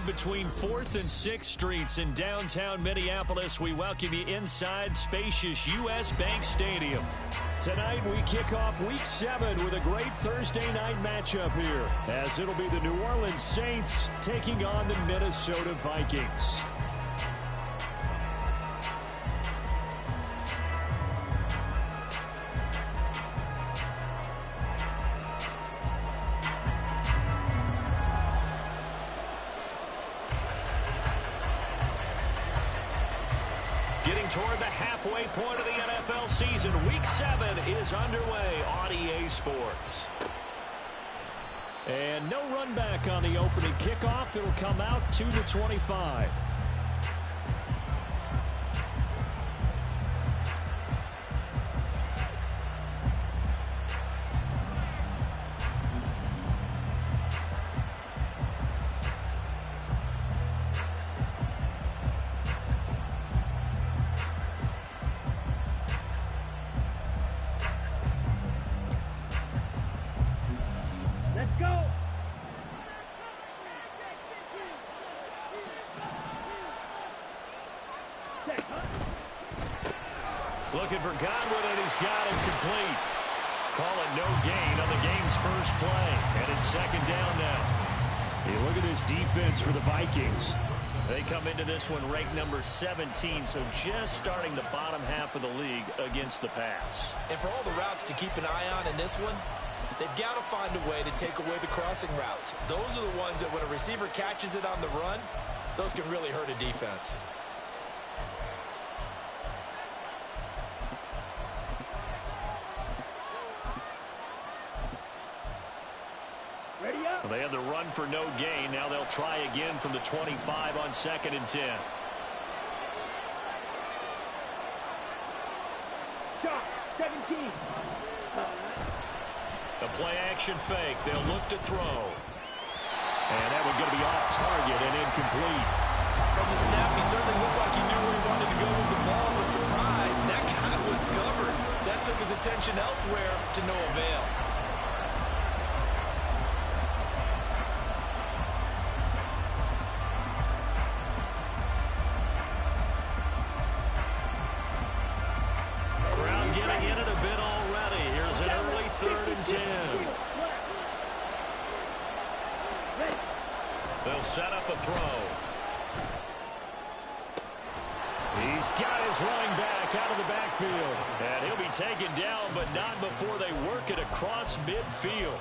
between 4th and 6th Streets in downtown Minneapolis. We welcome you inside spacious U.S. Bank Stadium. Tonight we kick off Week 7 with a great Thursday night matchup here, as it'll be the New Orleans Saints taking on the Minnesota Vikings. Toward the halfway point of the NFL season, Week 7 is underway on EA Sports. And no run back on the opening kickoff. It'll come out 2-25. Looking for Godwin, and he's got it complete. Call it no gain on the game's first play. And it's second down now. Hey, look at this defense for the Vikings. They come into this one ranked number 17, so just starting the bottom half of the league against the pass. And for all the routes to keep an eye on in this one, they've got to find a way to take away the crossing routes. Those are the ones that when a receiver catches it on the run, those can really hurt a defense. Well, they had the run for no gain. Now they'll try again from the 25 on 2nd and 10. Shot, 17. The play action fake. They'll look to throw. And that one's going to be off target and incomplete. From the snap, he certainly looked like he knew where he wanted to go with the ball, but surprise, that guy was covered. So that took his attention elsewhere to no avail. Crowd getting in it a bit already. Here's an early 3rd and 10. They'll set up a throw. He's got his running back out of the backfield. And he'll be taken down, but not before they work it across midfield.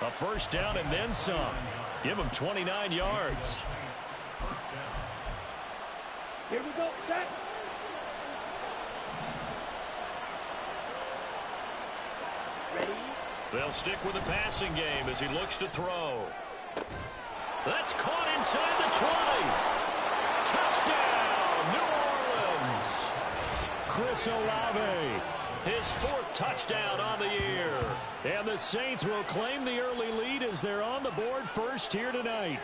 A first down and then some. Give him 29 yards. Here we go, set. Ready? They'll stick with the passing game as he looks to throw. That's caught inside the 20. Touchdown, New Orleans. Chris Olave, his 4th touchdown on the year. And the Saints will claim the early lead as they're on the board first here tonight.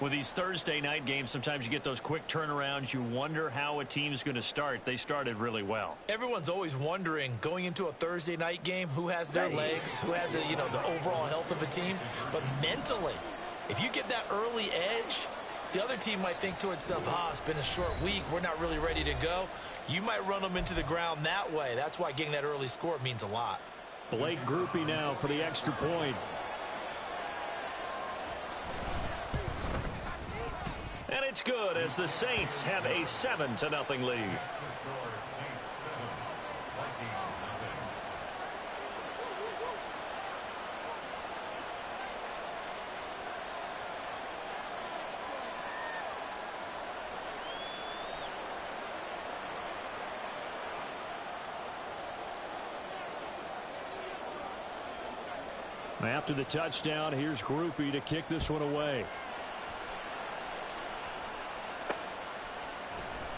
With these Thursday night games, sometimes you get those quick turnarounds. You wonder how a team's going to start. They started really well. Everyone's always wondering, going into a Thursday night game, who has their legs, who has, the overall health of a team. But mentally, if you get that early edge, the other team might think to itself, it's been a short week. We're not really ready to go. You might run them into the ground that way. That's why getting that early score means a lot. Blake Groupie now for the extra point. And it's good as the Saints have a 7-0 lead. After the touchdown, here's Groupie to kick this one away.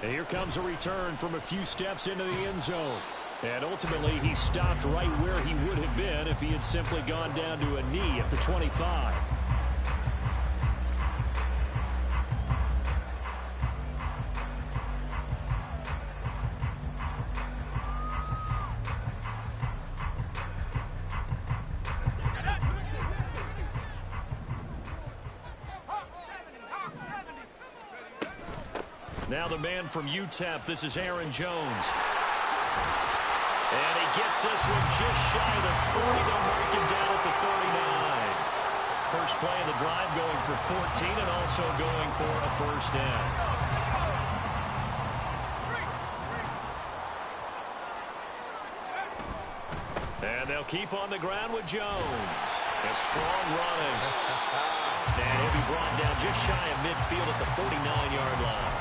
And here comes a return from a few steps into the end zone. And ultimately, he stopped right where he would have been if he had simply gone down to a knee at the 25. Now the man from UTEP, this is Aaron Jones. And he gets this one just shy of the 40. They'll mark him down at the 39. First play of the drive going for 14 and also going for a first down. And they'll keep on the ground with Jones. A strong running. And he'll be brought down just shy of midfield at the 49-yard line.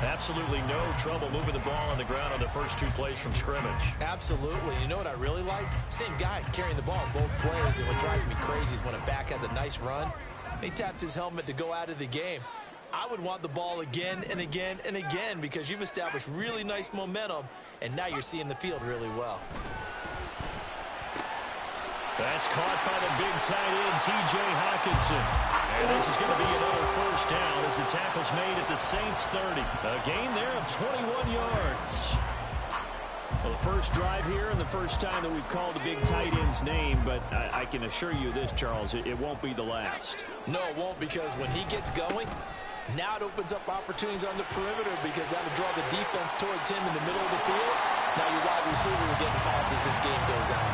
Absolutely no trouble moving the ball on the ground on the first two plays from scrimmage. Absolutely. You know what I really like? Same guy carrying the ball both plays, and what drives me crazy is when a back has a nice run, and he taps his helmet to go out of the game. I would want the ball again and again and again because you've established really nice momentum, and now you're seeing the field really well. That's caught by the big tight end, T.J. Hockenson. And this is going to be another first down as the tackle's made at the Saints 30. A gain there of 21 yards. Well, the first drive here and the first time that we've called a big tight end's name, but I can assure you this, Charles, it won't be the last. No, it won't, because when he gets going, now it opens up opportunities on the perimeter because that'll draw the defense towards him in the middle of the field. Now your wide receivers are getting involved as this game goes on.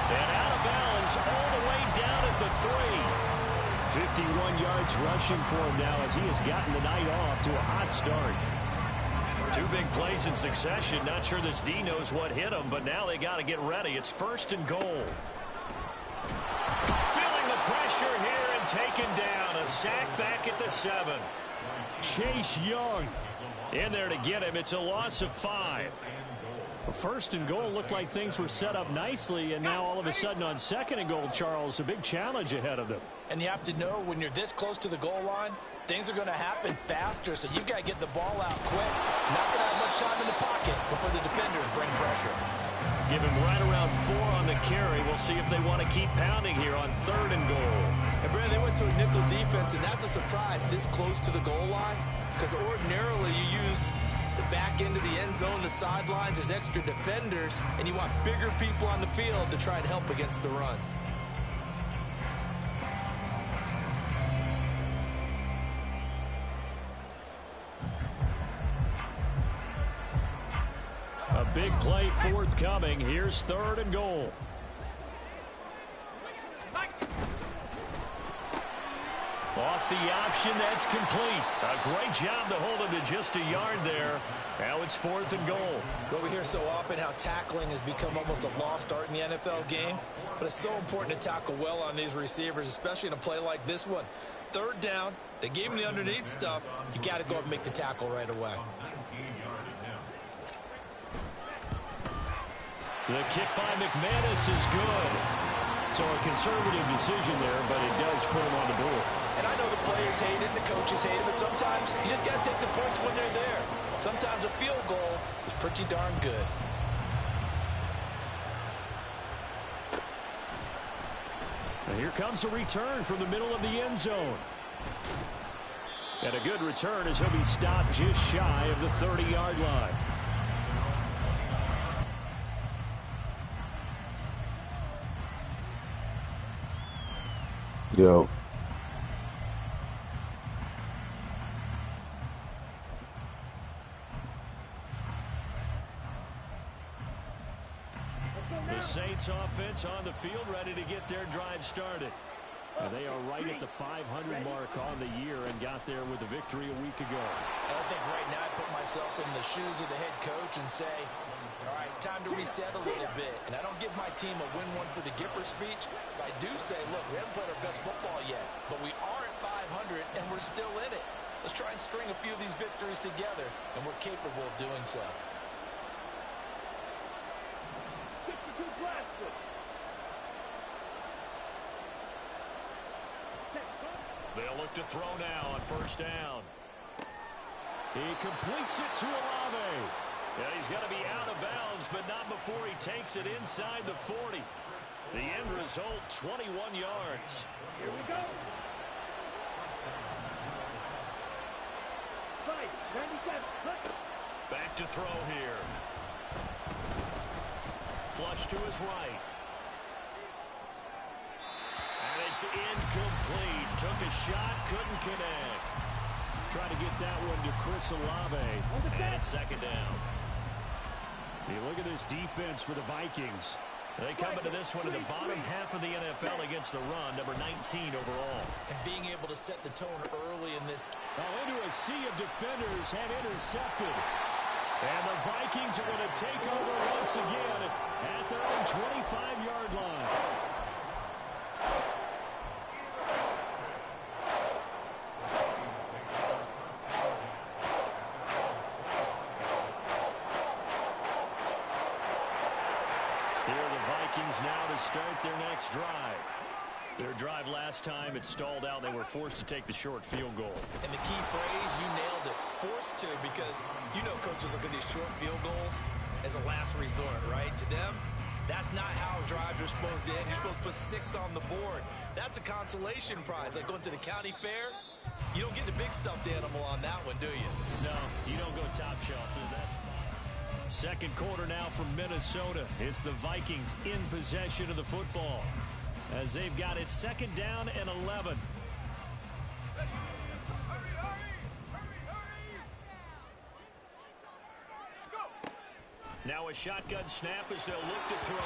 And out of bounds all the way down at the 3. 51 yards rushing for him now as he has gotten the night off to a hot start. Two big plays in succession. Not sure this D knows what hit him, but now they got to get ready. It's first and goal. Feeling the pressure here and taken down. A sack back at the 7. Chase Young in there to get him. It's a loss of 5. First and goal looked like things were set up nicely, and now all of a sudden on second and goal, Charles, a big challenge ahead of them. And you have to know when you're this close to the goal line, things are going to happen faster, so you've got to get the ball out quick. Not going to have much time in the pocket before the defenders bring pressure. Give him right around 4 on the carry. We'll see if they want to keep pounding here on third and goal. And, Brad, they went to a nickel defense, and that's a surprise this close to the goal line, because ordinarily you use the back end of the end zone, the sidelines as extra defenders, and you want bigger people on the field to try and help against the run. A big play forthcoming. Here's third and goal. Off the option, that's complete. A great job to hold him to just a yard there. Now it's fourth and goal. Well, we hear so often how tackling has become almost a lost art in the NFL game, but it's so important to tackle well on these receivers, especially in a play like this one. Third down, they gave him the underneath stuff. You got to go up and make the tackle right away. The kick by McManus is good. So a conservative decision there, but it does put him on the board. And I know the players hate it, the coaches hate it, but sometimes you just got to take the points when they're there. Sometimes a field goal is pretty darn good. And here comes a return from the middle of the end zone. And a good return as he'll be stopped just shy of the 30-yard line. Yo. The Saints offense on the field ready to get their drive started. And they are right at the 500 mark on the year and got there with a victory a week ago. I think right now I put myself in the shoes of the head coach and say, all right, time to reset a little bit. And I don't give my team a win one for the Gipper speech, but I do say, look, we haven't played our best football yet, but we are at 500 and we're still in it. Let's try and string a few of these victories together, and we're capable of doing so. They'll look to throw now on first down. He completes it to Olave. Yeah, he's going to be out of bounds, but not before he takes it inside the 40. The end result, 21 yards. Here we go. 97. Back to throw here. Flush to his right. And it's incomplete. Took a shot, couldn't connect. try to get that one to Chris Olave. And it's second down. You look at this defense for the Vikings. They come into this one in the bottom half of the NFL against the run, number 19 overall. And being able to set the tone early in this. Into a sea of defenders and intercepted. And the Vikings are going to take over once again at their own 25-yard line. Here are the Vikings now to start their next drive. Their drive last time, it stalled out. They were forced to take the short field goal. And the key phrase, you nailed it. Forced to, because you know coaches look at these short field goals as a last resort, right? To them, that's not how drives are supposed to end. You're supposed to put 6 on the board. That's a consolation prize. Like going to the county fair, you don't get the big stuffed animal on that one, do you? No, you don't go top shelf. Second quarter now from Minnesota. It's the Vikings in possession of the football, as they've got it second down and 11. Now a shotgun snap as they'll look to throw.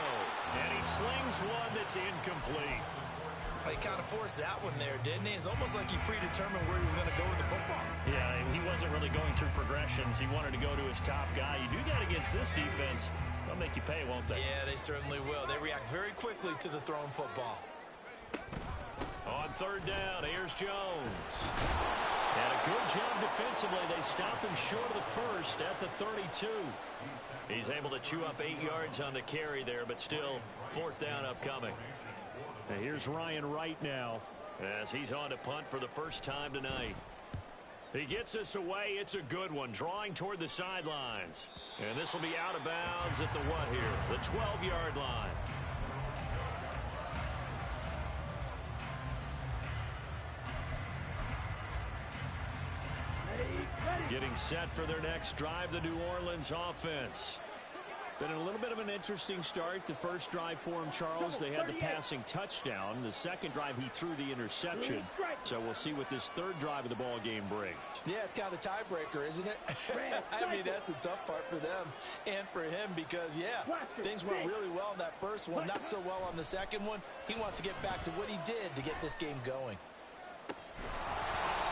And he slings one that's incomplete. He kind of forced that one there, didn't he? It's almost like he predetermined where he was going to go with the football. Yeah, he wasn't really going through progressions. He wanted to go to his top guy. You do that against this defense, they'll make you pay, won't they? Yeah, they certainly will. They react very quickly to the thrown football. On third down, here's Jones. And a good job defensively. They stop him short of the first at the 32. He's able to chew up 8 yards on the carry there, but still fourth down upcoming. And here's Ryan Wright now as he's on to punt for the first time tonight. He gets this away. It's a good one, drawing toward the sidelines. And this will be out of bounds at the what here? The 12-yard line. Getting set for their next drive, the New Orleans offense. Been a little bit of an interesting start. The first drive for him, Charles, they had the passing touchdown. The second drive, he threw the interception. So we'll see what this third drive of the ball game brings. Yeah, it's kind of a tiebreaker, isn't it? I mean, that's the tough part for them and for him because, yeah, things went really well in that first one, not so well on the second one. He wants to get back to what he did to get this game going.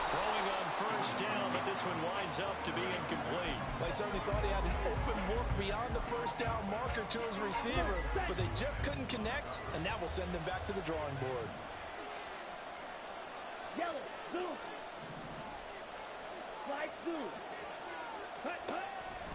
Throwing on first down, but this one winds up to be incomplete. They certainly thought he had an open look beyond the first down marker to his receiver, but they just couldn't connect, and that will send them back to the drawing board. Yellow, blue. Slide through. Cut, cut.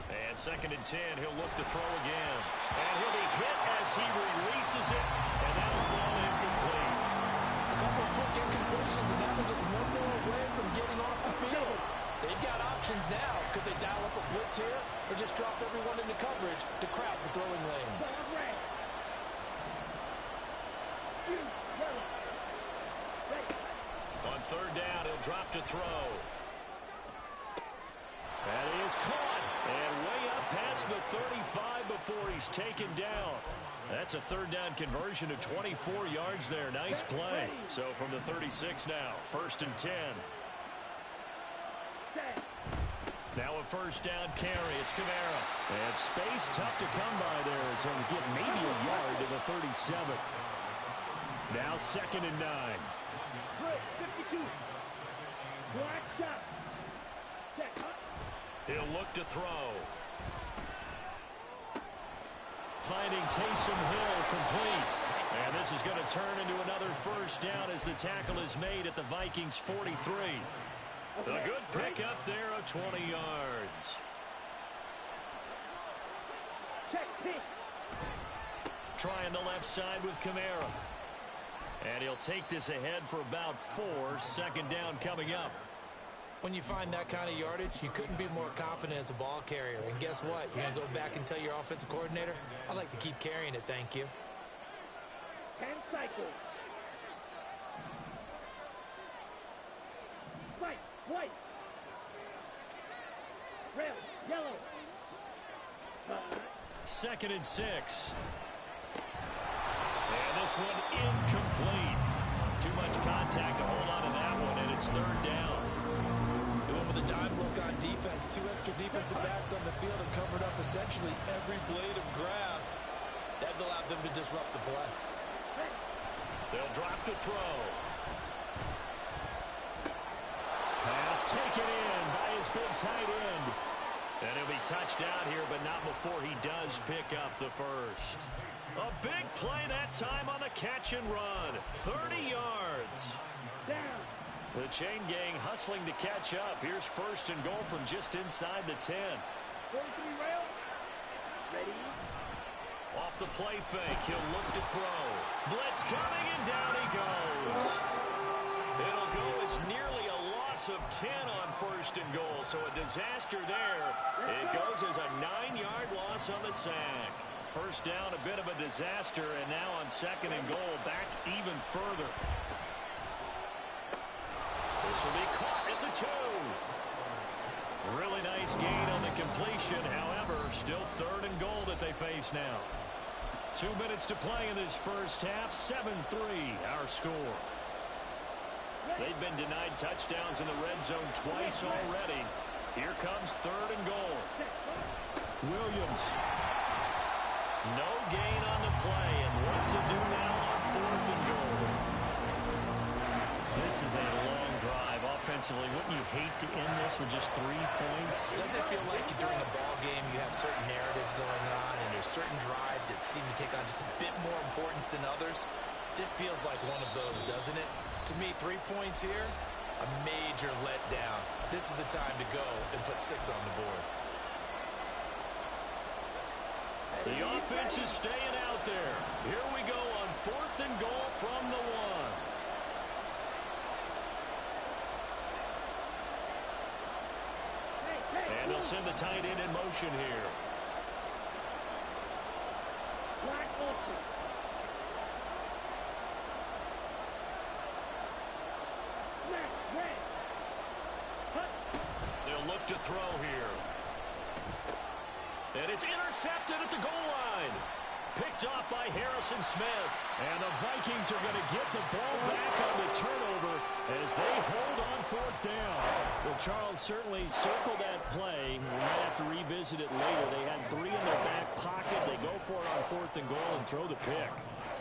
And second and 10, he'll look to throw again. And he'll be hit as he releases it, and that'll fall incomplete. A couple of quick incompletions, and now they're just one more away from getting off the field. They've got options now. Could they dial up a blitz here or just drop everyone into coverage to crowd the throwing lanes? On third down, he'll drop to throw. That is caught. And way up past the 35 before he's taken down. That's a third down conversion to 24 yards there. Nice play. So from the 36 now, first and 10. Now a first down carry. It's Kamara. And space tough to come by there as he'll get maybe a yard to the 37. Now second and 9. 52. Black shot. He'll look to throw. Finding Taysom Hill complete. And this is going to turn into another first down as the tackle is made at the Vikings 43. A good pickup there of 20 yards. Trying the left side with Kamara. And he'll take this ahead for about 4. Second down coming up. When you find that kind of yardage, you couldn't be more confident as a ball carrier. And guess what? You're going to go back and tell your offensive coordinator, I'd like to keep carrying it, thank you. 10 cycles. White. Red, yellow. Second and 6. And this one incomplete. Too much contact to hold on to that one, and it's third down. The one with the offense, 2 extra defensive backs on the field and covered up essentially every blade of grass. That allowed them to disrupt the play. They'll drop to throw. Pass taken in by his big tight end. And he'll be touched down here, but not before he does pick up the first. A big play that time on the catch and run. 30 yards. Down. The chain gang hustling to catch up. Here's first and goal from just inside the 10. Going to be rail. Ready. Off the play fake, he'll look to throw. Blitz coming, and down he goes. It'll go as nearly a loss of 10 on first and goal, so a disaster there. It goes as a 9-yard loss on the sack. First down, a bit of a disaster, and now on second and goal, back even further. This will be caught at the 2. Really nice gain on the completion. However, still third and goal that they face now. 2 minutes to play in this first half. 7-3 our score. They've been denied touchdowns in the red zone twice already. Here comes third and goal. Williams. No gain on the play, and what to do now on fourth and goal. This is a long drive offensively. Wouldn't you hate to end this with just 3 points? Doesn't it feel like during a ball game you have certain narratives going on and there's certain drives that seem to take on just a bit more importance than others? This feels like one of those, doesn't it? To me, 3 points here, a major letdown. This is the time to go and put 6 on the board. The offense is staying out there. Here we go on fourth and goal from the 1. And they'll send the tight end in motion here. Black Olsen. Red. Cut. They'll look to throw here. And it's intercepted at the goal line. Picked off by Harrison Smith. And the Vikings are going to get the ball back on the turnover as they hold on fourth down. Well, Charles certainly circled that play. We might have to revisit it later. They had 3 in their back pocket. They go for it on fourth and goal and throw the pick.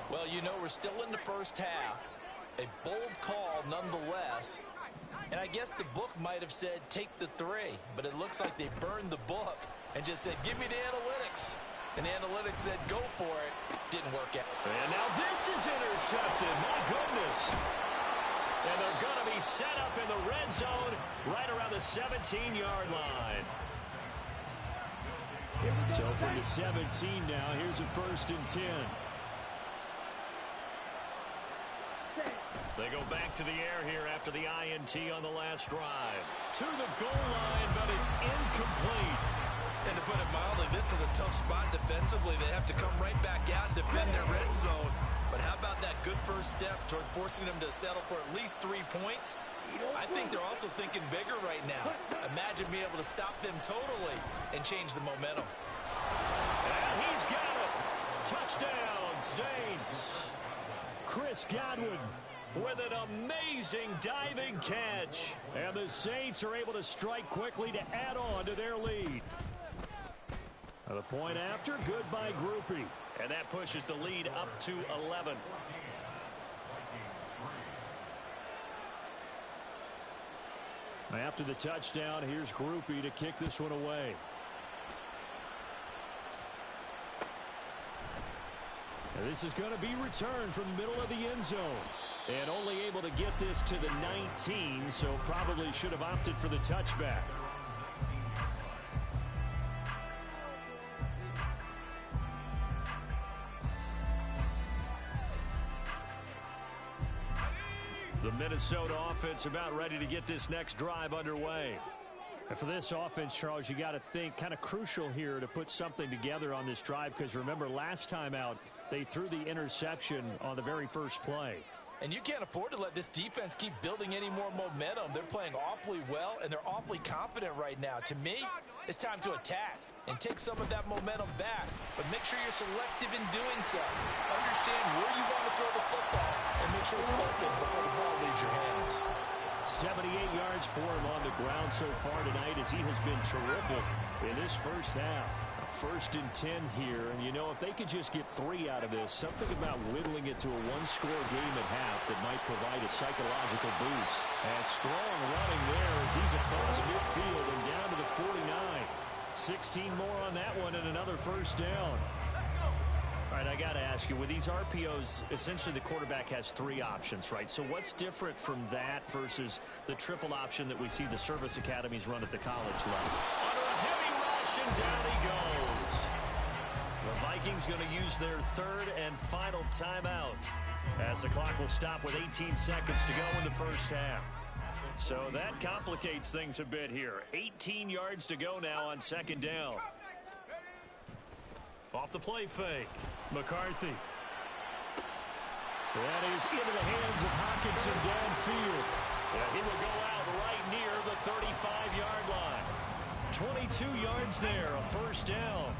Well, you know, we're still in the first half. A bold call nonetheless. And I guess the book might have said take the 3. But it looks like they burned the book and just said, give me the analytics. And the analytics said, go for it. Didn't work out. And now this is intercepted. My goodness. And they're going to be set up in the red zone right around the 17-yard line. So from the 17 now, here's a first and 10. They go back to the air here after the INT on the last drive. To the goal line, but it's incomplete. And to put it mildly, this is a tough spot defensively. They have to come right back out and defend their red zone. But how about that good first step towards forcing them to settle for at least 3 points? I think they're also thinking bigger right now. Imagine being able to stop them totally and change the momentum. And he's got it. Touchdown, Saints. Chris Godwin with an amazing diving catch. And the Saints are able to strike quickly to add on to their lead. The point after, good by Groupie. And that pushes the lead up to 11. After the touchdown, here's Groupie to kick this one away. And this is going to be returned from the middle of the end zone. And only able to get this to the 19, so probably should have opted for the touchback. The Minnesota offense about ready to get this next drive underway. And for this offense, Charles, you got to think kind of crucial here to put something together on this drive, because remember last time out they threw the interception on the very first play. And you can't afford to let this defense keep building any more momentum. They're playing awfully well, and they're awfully confident right now. To me, it's time to attack and take some of that momentum back. But make sure you're selective in doing so. Understand where you want to throw the football and make sure it's open before the ball leaves your hands. 78 yards for him on the ground so far tonight, as he has been terrific in this first half. First and 10 here, and you know, if they could just get 3 out of this, something about whittling it to a one-score game at half that might provide a psychological boost. And strong running there as he's across midfield and down to the 49. 16 more on that one and another first down. All right, I got to ask you, with these RPOs, essentially the quarterback has 3 options, right? So what's different from that versus the triple option that we see the service academies run at the college level? Under a heavy rush, and down he goes. The Vikings going to use their 3rd and final timeout as the clock will stop with 18 seconds to go in the first half. So that complicates things a bit here. 18 yards to go now on 2nd down. Off the play fake. McCarthy. That is into the hands of Hockenson downfield. And he will go out right near the 35-yard line. 22 yards there, a first down.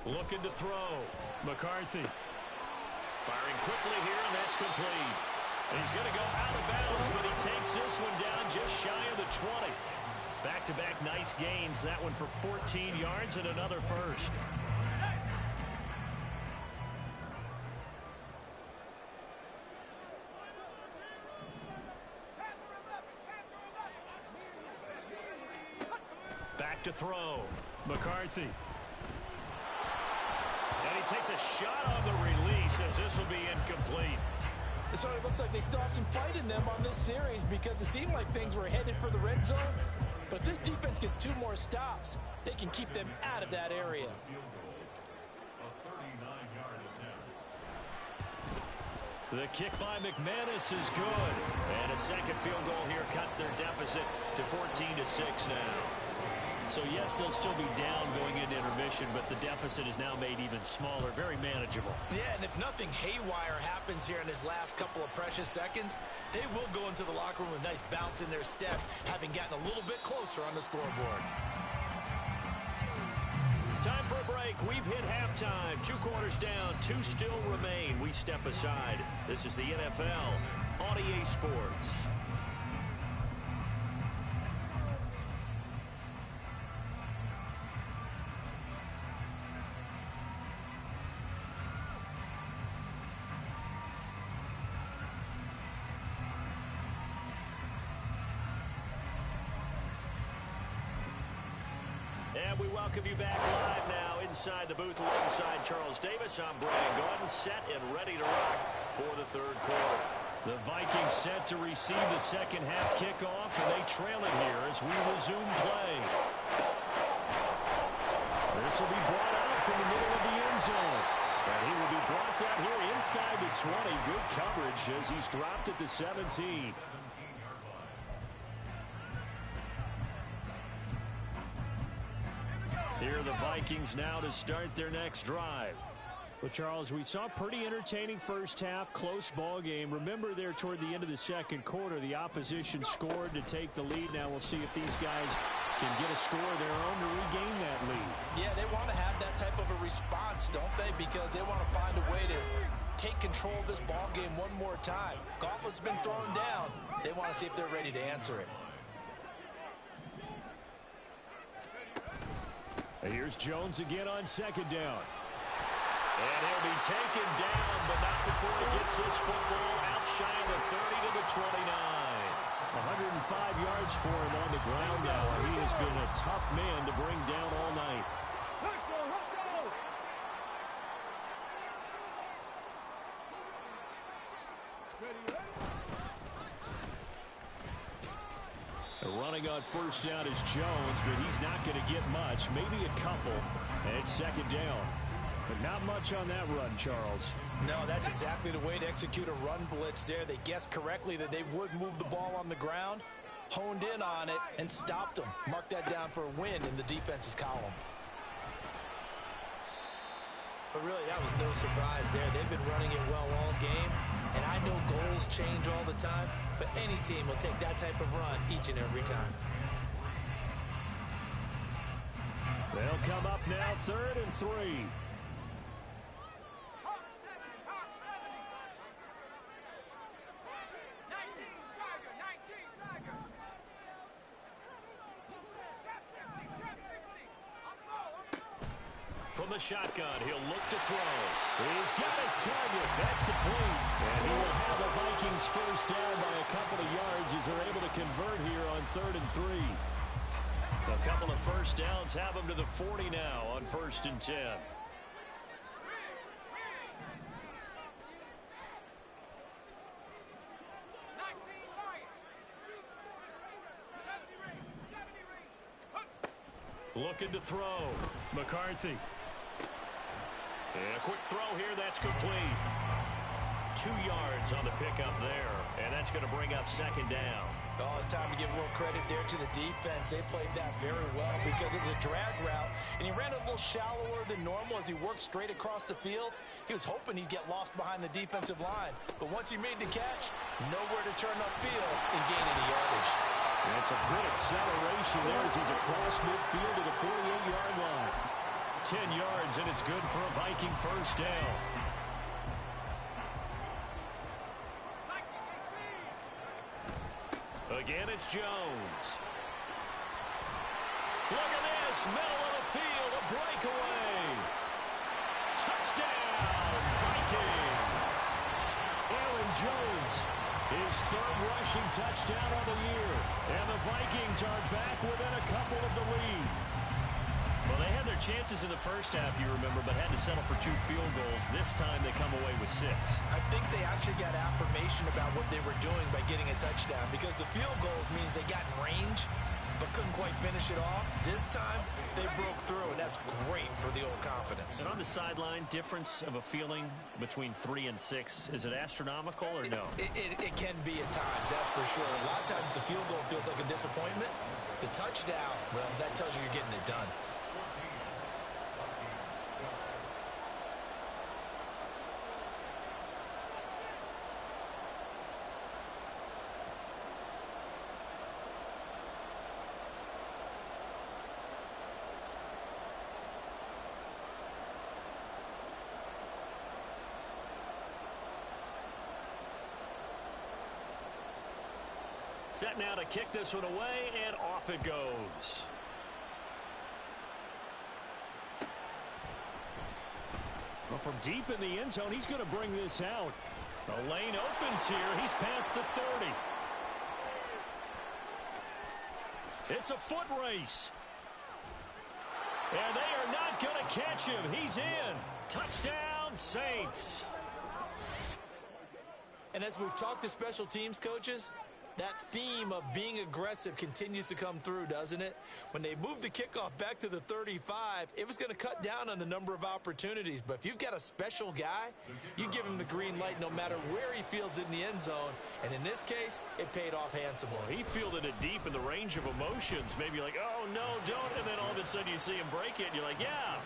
Looking to throw. McCarthy. Firing quickly here, and that's complete. He's going to go out of bounds, but he takes this one down just shy of the 20. Back-to-back nice gains. That one for 14 yards and another first. Back to throw. McCarthy. And he takes a shot on the release as this will be incomplete. So it looks like they still have some fight in them on this series, because it seemed like things were headed for the red zone. But this defense gets 2 more stops. They can keep them out of that area. The kick by McManus is good. And a second field goal here cuts their deficit to 14-6 now. So, yes, they'll still be down going into intermission, but the deficit is now made even smaller, very manageable. Yeah, and if nothing haywire happens here in his last couple of precious seconds, they will go into the locker room with a nice bounce in their step, having gotten a little bit closer on the scoreboard. Time for a break. We've hit halftime. 2 quarters down, 2 still remain. We step aside. This is the NFL on EA Sports. And we welcome you back live now inside the booth alongside Charles Davis. I'm Brian Gordon, set and ready to rock for the 3rd quarter. The Vikings set to receive the second half kickoff, and they trail it here as we resume play. This will be brought out from the middle of the end zone. And he will be brought down here inside the 20. Good coverage as he's dropped at the 17. Here are the Vikings now to start their next drive. Well, Charles, we saw a pretty entertaining first half, close ball game. Remember there toward the end of the second quarter, the opposition scored to take the lead. Now we'll see if these guys can get a score of their own to regain that lead. Yeah, they want to have that type of a response, don't they? Because they want to find a way to take control of this ball game one more time. Gauntlet's been thrown down. They want to see if they're ready to answer it. Here's Jones again on 2nd down. And he'll be taken down, but not before he gets this football out shy of the 30 to the 29. 105 yards for him on the ground now. He has been a tough man to bring down all night. Running on first down is Jones, but he's not going to get much, maybe a couple. And it's 2nd down. But not much on that run, Charles. No, that's exactly the way to execute a run blitz there. They guessed correctly that they would move the ball on the ground, honed in on it, and stopped them. Mark that down for a win in the defense's column. But really, that was no surprise there. They've been running it well all game. And I know goals change all the time, but any team will take that type of run each and every time. They'll come up now 3rd and 3. From the shotgun, he'll look to throw. He's got his target. That's complete. And he will have the Vikings first down by a couple of yards as they're able to convert here on 3rd and 3. A couple of first downs have them to the 40 now on 1st and 10. Looking to throw. McCarthy. And a quick throw here. That's complete. 2 yards on the pickup there. And that's going to bring up 2nd down. Oh, it's time to give a little credit there to the defense. They played that very well because it was a drag route, and he ran a little shallower than normal as he worked straight across the field. He was hoping he'd get lost behind the defensive line, but once he made the catch, nowhere to turn upfield and gain any yardage. That's a good acceleration there as he's across midfield to the 48-yard line. 10 yards, and it's good for a Viking first down. Again, it's Jones. Look at this, middle of the field, a breakaway. Touchdown, Vikings. Aaron Jones, his 3rd rushing touchdown of the year. And the Vikings are back within a couple of the lead. Well, they had their chances in the first half, you remember, but had to settle for 2 field goals. This time they come away with 6. I think they actually got affirmation about what they were doing by getting a touchdown because the field goals means they got in range but couldn't quite finish it off. This time they broke through, and that's great for the old confidence. And on the sideline, difference of a feeling between 3 and 6, is it astronomical or no? It can be at times, that's for sure. A lot of times the field goal feels like a disappointment. The touchdown, well, that tells you you're getting it done. Set now to kick this one away, and off it goes. Well, from deep in the end zone, he's going to bring this out. The lane opens here. He's past the 30. It's a foot race. And they are not going to catch him. He's in. Touchdown, Saints. And as we've talked to special teams coaches, that theme of being aggressive continues to come through, doesn't it? When they moved the kickoff back to the 35, it was going to cut down on the number of opportunities. But if you've got a special guy, you give him the green light no matter where he fields in the end zone. And in this case, it paid off handsomely. He fielded it deep in the range of emotions. Maybe like, oh, no, don't. And then all of a sudden you see him break it. And you're like, yeah,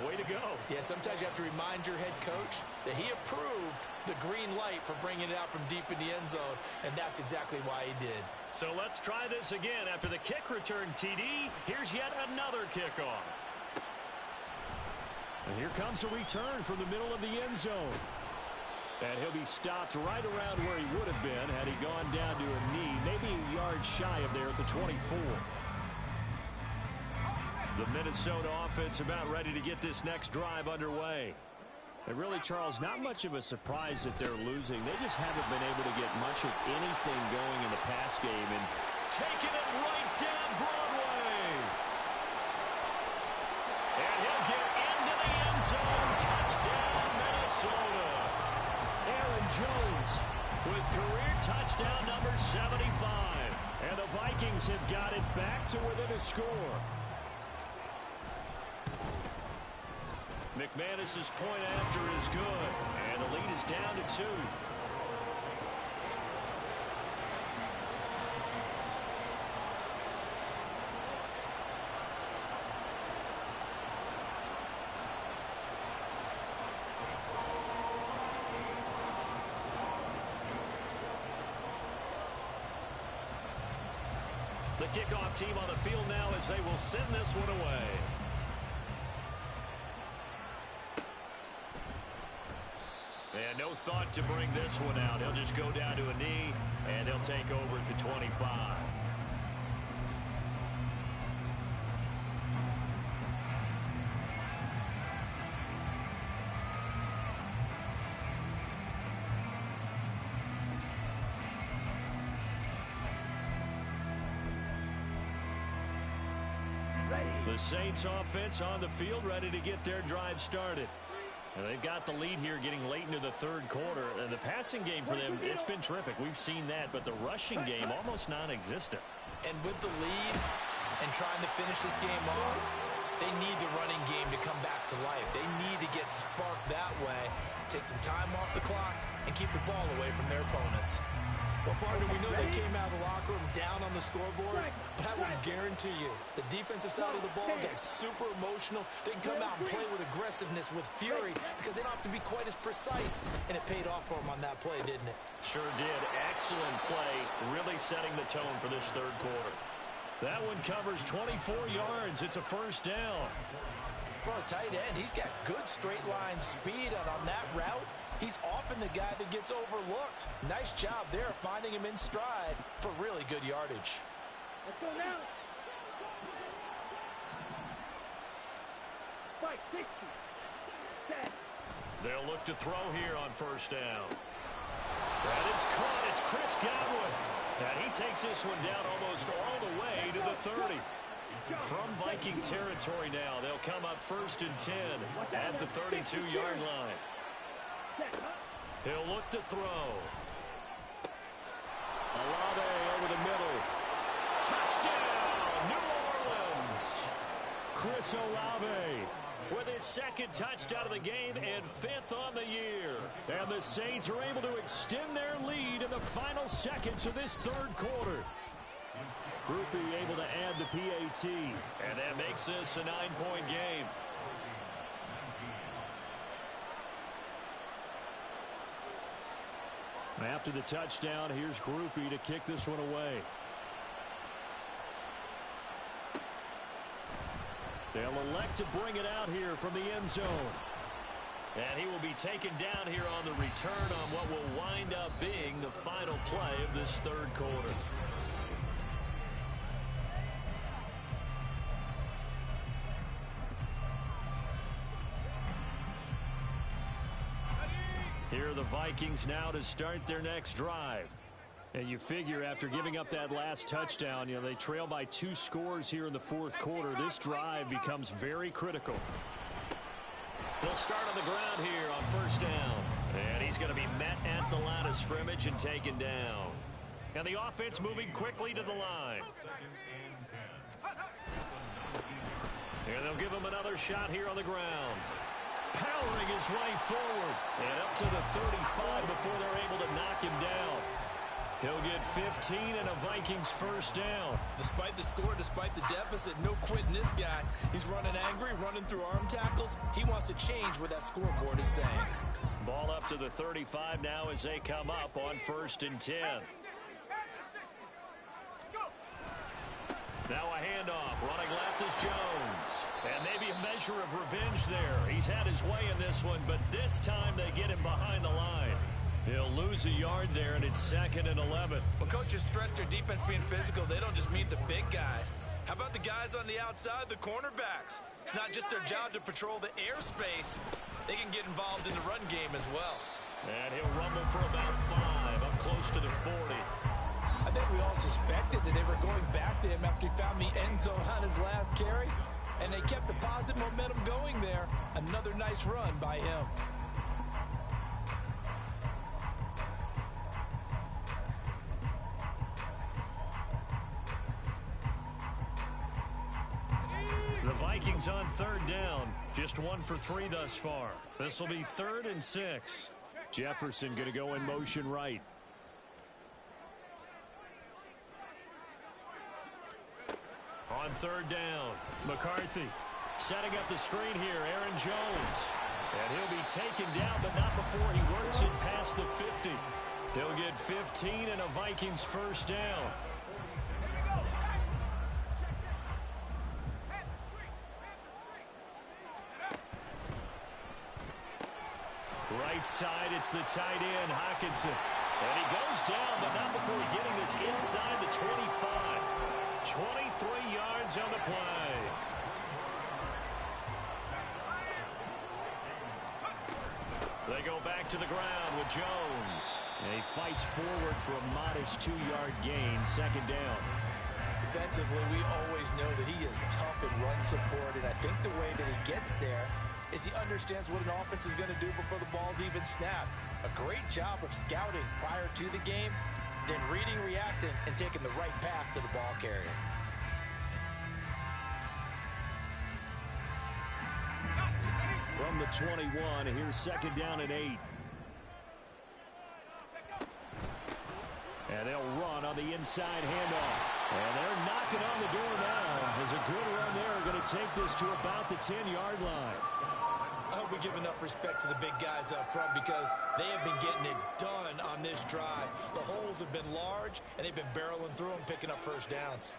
way to go. Yeah, sometimes you have to remind your head coach that he approved the green light for bringing it out from deep in the end zone. And that's exactly why he did. So let's try this again. After the kick return, TD, here's yet another kickoff. And here comes a return from the middle of the end zone. And he'll be stopped right around where he would have been had he gone down to a knee, maybe a yard shy of there at the 24. The Minnesota offense about ready to get this next drive underway. And really, Charles, not much of a surprise that they're losing. They just haven't been able to get much of anything going in the pass game. And taking it right down Broadway. And he'll get into the end zone. Touchdown, Minnesota. Aaron Jones with career touchdown number 75. And the Vikings have got it back to within a score. McManus's point after is good, and the lead is down to 2. The kickoff team on the field now as they will send this one away. And no thought to bring this one out. He'll just go down to a knee, and he'll take over at the 25. The Saints offense on the field, ready to get their drive started. And they've got the lead here getting late into the third quarter. And the passing game for them, it's been terrific. We've seen that, but the rushing game almost non-existent. And with the lead and trying to finish this game off, they need the running game to come back to life. They need to get sparked that way, take some time off the clock, and keep the ball away from their opponents. Well, partner, we know they came out of the locker room down on the scoreboard, but I will guarantee you the defensive side of the ball gets super emotional. They can come out and play with aggressiveness, with fury, because they don't have to be quite as precise, and it paid off for them on that play, didn't it? Sure did. Excellent play, really setting the tone for this third quarter. That one covers 24 yards. It's a first down. For a tight end, he's got good straight line speed, and on that route, he's often the guy that gets overlooked. Nice job there finding him in stride for really good yardage. Let's go now. Spike 60. Set. They'll look to throw here on first down. That is caught. It's Chris Godwin. And he takes this one down almost all the way to the 30. From Viking territory now, they'll come up 1st and 10 at the 32-yard line. He'll look to throw. Olave over the middle. Touchdown, New Orleans. Chris Olave with his second touchdown of the game and 5th on the year. And the Saints are able to extend their lead in the final seconds of this third quarter. Groupie able to add the PAT, and that makes this a 9-point game. After the touchdown, here's Groupie to kick this one away. They'll elect to bring it out here from the end zone. And he will be taken down here on the return on what will wind up being the final play of this third quarter. Here are the Vikings now to start their next drive. And you figure after giving up that last touchdown, they trail by 2 scores here in the fourth quarter. This drive becomes very critical. They'll start on the ground here on first down. And he's going to be met at the line of scrimmage and taken down. And the offense moving quickly to the line. And they'll give him another shot here on the ground. Powering his way forward. And up to the 35 before they're able to knock him down. He'll get 15 and a Vikings first down. Despite the score, despite the deficit, no quitting this guy. He's running angry, running through arm tackles. He wants to change what that scoreboard is saying. Ball up to the 35 now as they come up on 1st and 10. Now a handoff. Running left is Jones. And maybe a measure of revenge there. He's had his way in this one, but this time they get him behind the line. He'll lose a yard there, and it's 2nd and 11. Well, coaches stress their defense being physical. They don't just mean the big guys. How about the guys on the outside, the cornerbacks? It's not just their job to patrol the airspace. They can get involved in the run game as well. And he'll rumble for about 5, up close to the 40. I think we all suspected that they were going back to him after he found the end zone on his last carry. And they kept the positive momentum going there. Another nice run by him. The Vikings on 3rd down. Just 1 for 3 thus far. This will be 3rd and 6. Jefferson going to go in motion right. On 3rd down, McCarthy setting up the screen here. Aaron Jones. And he'll be taken down, but not before he works it past the 50. He'll get 15 and a Vikings first down. Right side, it's the tight end, Hockenson. And he goes down, but not before getting this inside the 25. 23 yards on the play. They go back to the ground with Jones. And he fights forward for a modest 2-yard gain, 2nd down. defensively, we always know that he is tough in run support, and I think the way that he gets there is he understands what an offense is going to do before the ball's even snapped. A great job of scouting prior to the game, then reading, reacting, and taking the right path to the ball carrier. From the 21, here's second down and 8. And they'll run on the inside handoff. And they're knocking on the door now. There's a good run there. Going to take this to about the 10-yard line. I hope we give enough respect to the big guys up front because they have been getting it done on this drive. The holes have been large, and they've been barreling through them, picking up first downs.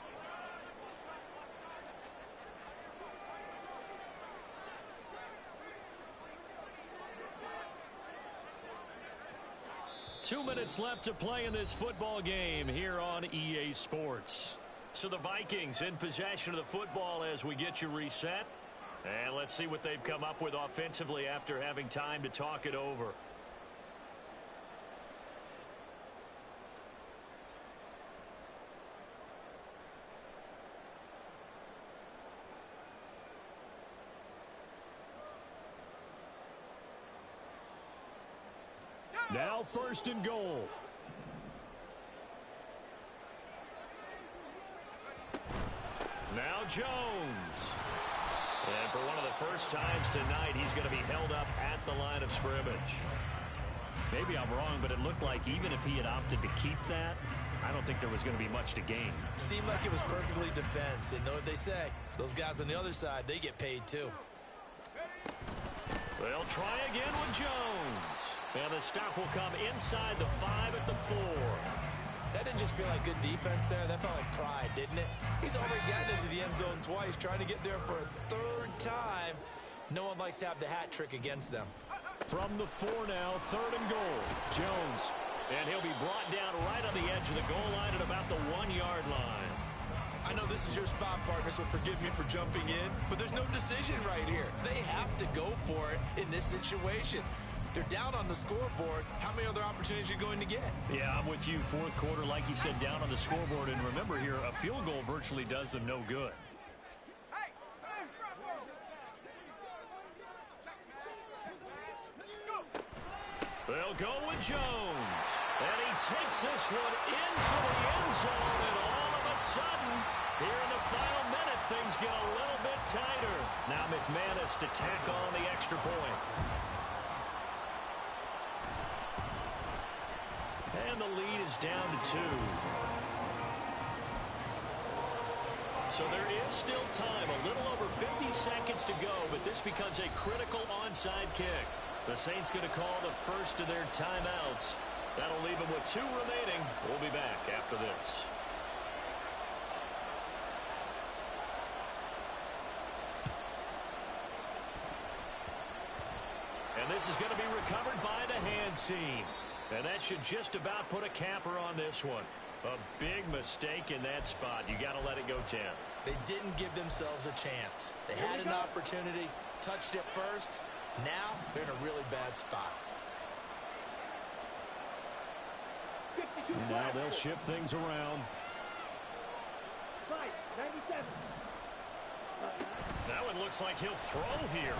Two minutes left to play in this football game here on EA Sports. So the Vikings in possession of the football as we get you reset. And let's see what they've come up with offensively after having time to talk it over. Now first and goal. Now Jones. And for one of the first times tonight, he's going to be held up at the line of scrimmage. Maybe I'm wrong, but it looked like even if he had opted to keep that, I don't think there was going to be much to gain. Seemed like it was perfectly defense. And know what they say? Those guys on the other side, they get paid too. They'll try again with Jones. And the stop will come inside the 5 at the 4. That didn't just feel like good defense there. That felt like pride, didn't it? He's already gotten into the end zone twice, trying to get there for a third time. No one likes to have the hat trick against them. From the 4 now, third and goal. Jones. And he'll be brought down right on the edge of the goal line at about the 1-yard line. I know this is your spot, partner, so forgive me for jumping in, but there's no decision right here. They have to go for it in this situation. They're down on the scoreboard. How many other opportunities are you going to get? Yeah, I'm with you. Fourth quarter, like you said, down on the scoreboard. And remember here, a field goal virtually does them no good. They'll go with Jones. And he takes this one into the end zone. And all of a sudden, here in the final minute, things get a little bit tighter. Now McManus to tack on the extra point. And the lead is down to 2. So there is still time. A little over 50 seconds to go, but this becomes a critical onside kick. The Saints going to call the first of their timeouts. That'll leave them with 2 remaining. We'll be back after this. And this is going to be recovered by the hands team. And that should just about put a capper on this one. A big mistake in that spot. You got to let it go 10. They didn't give themselves a chance. They had an opportunity, touched it first. Now they're in a really bad spot. Now they'll shift things around. 97. That one looks like he'll throw here.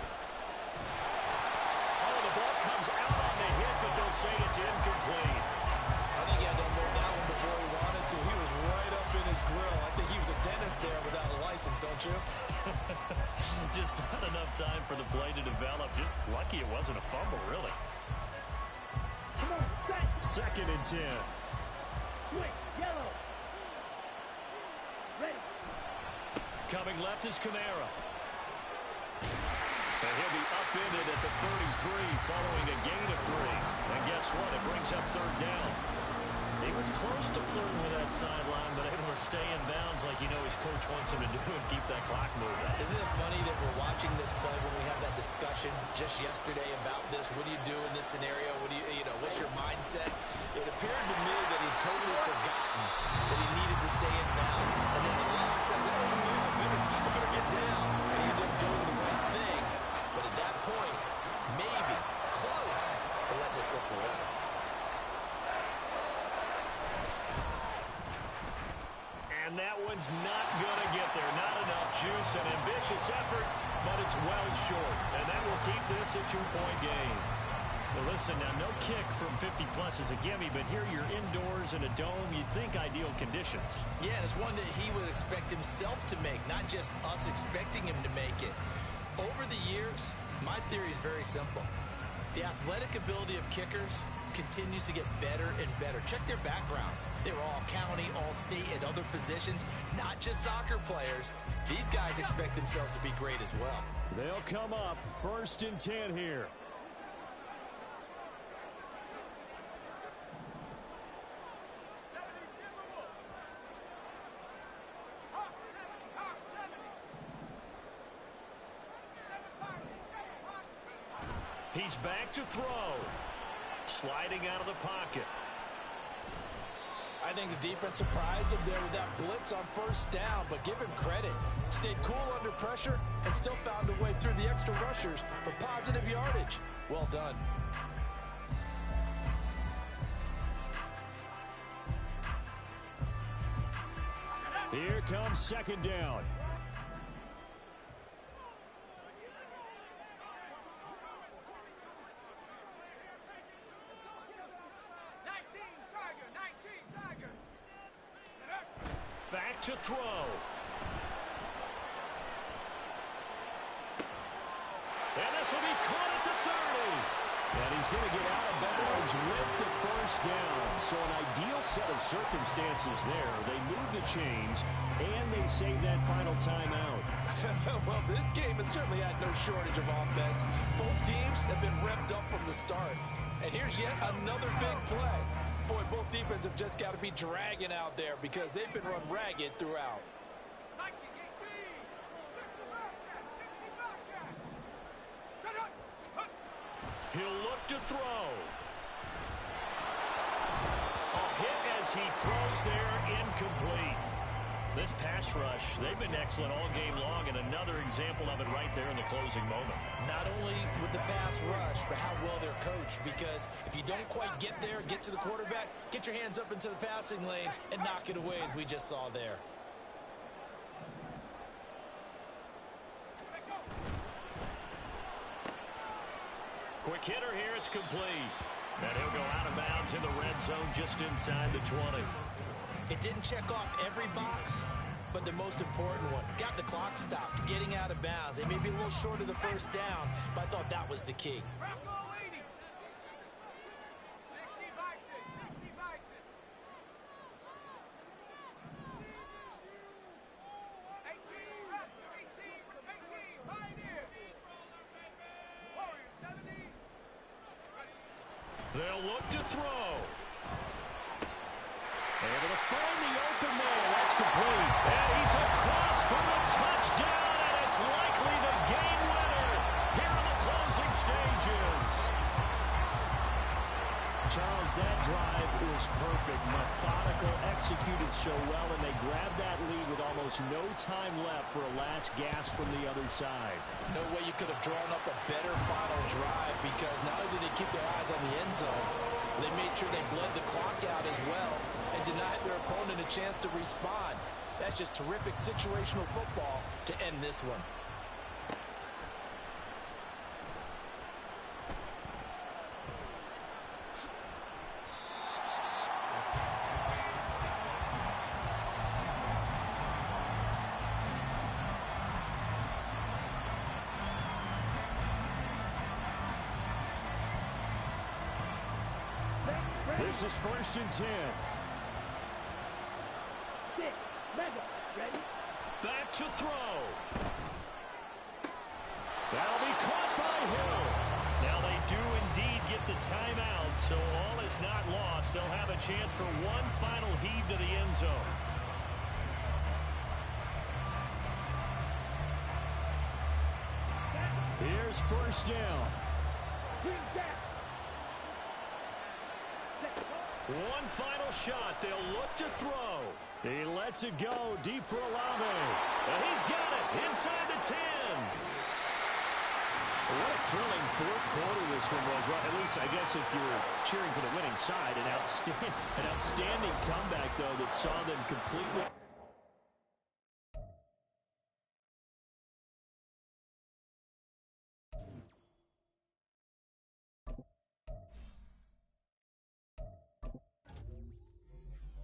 Oh, the ball comes out on the hit, but they'll say it's incomplete. I think he had to unload that one before he wanted to. He was right up in his grill. I think he was a dentist there without a license, don't you? Just not enough time for the play to develop. Just lucky it wasn't a fumble, really. Come on, set. Second and 10. Quick, yellow. Ready. Coming left is Kamara. And he'll be upended at the 33 following a gain of 3. And guess what? It brings up third down. He was close to flirting with that sideline, but able to stay in bounds like you know his coach wants him to do and keep that clock moving. Isn't it funny that we're watching this play when we had that discussion just yesterday about this? What do you do in this scenario? What do you know, what's your mindset? It appeared to me that he'd totally forgotten that he needed to stay in bounds. And then the law says, oh, no, I better get down. And he ended up doing the right thing. But at that point, maybe close to letting it slip away. And that one's not going to get there. Not enough juice. An ambitious effort, but it's well short. And that will keep this a 2-point game. Well, listen, now no kick from 50-plus is a gimme, but here you're indoors in a dome. You'd think ideal conditions. Yeah, and it's one that he would expect himself to make, not just us expecting him to make it. Over the years, my theory is very simple. The athletic ability of kickers continues to get better and better. Check their backgrounds. They were all county, all state, and other positions, not just soccer players. These guys expect themselves to be great as well. They'll come up 1st and 10 here. He's back to throw. Sliding out of the pocket. I think the defense surprised him there with that blitz on 1st down, but give him credit. Stayed cool under pressure and still found a way through the extra rushers for positive yardage. Well done. Here comes 2nd down. Back to throw. And this will be caught at the 30. And he's going to get out of bounds with the 1st down. So an ideal set of circumstances there. They move the chains, and they save that final timeout. Well, this game has certainly had no shortage of offense. Both teams have been revved up from the start. And here's yet another big play. Boy, both defenses have just got to be dragging out there because they've been run ragged throughout. He'll look to throw. A hit as he throws there, incomplete. This pass rush, they've been excellent all game long, and another example of it right there in the closing moment. Not only with the pass rush, but how well they're coached, because if you don't quite get there, get to the quarterback, get your hands up into the passing lane and knock it away as we just saw there. Quick hitter here, it's complete. And he'll go out of bounds in the red zone just inside the 20. It didn't check off every box, but the most important one. Got the clock stopped, getting out of bounds. They may be a little short of the 1st down, but I thought that was the key. They'll look to throw. Able to find the open man. That's complete. And he's across for the touchdown, and it's likely the game winner here in the closing stages. Charles, that drive was perfect. Methodical, executed so well, and they grabbed that lead with almost no time left for a last gasp from the other side. No way you could have drawn up a better final drive, because not only did they keep their eyes on the end zone, they made sure they bled the clock out as well and denied their opponent a chance to respond. That's just terrific situational football to end this one. This is 1st and 10. Back to throw. That'll be caught by Hill. Now they do indeed get the timeout, so all is not lost. They'll have a chance for one final heave to the end zone. Here's 1st down. One final shot. They'll look to throw. He lets it go deep for Olave. And he's got it inside the 10. What a thrilling 4th quarter this one was. Well, at least, I guess, if you're cheering for the winning side, an outstanding comeback, though, that saw them completely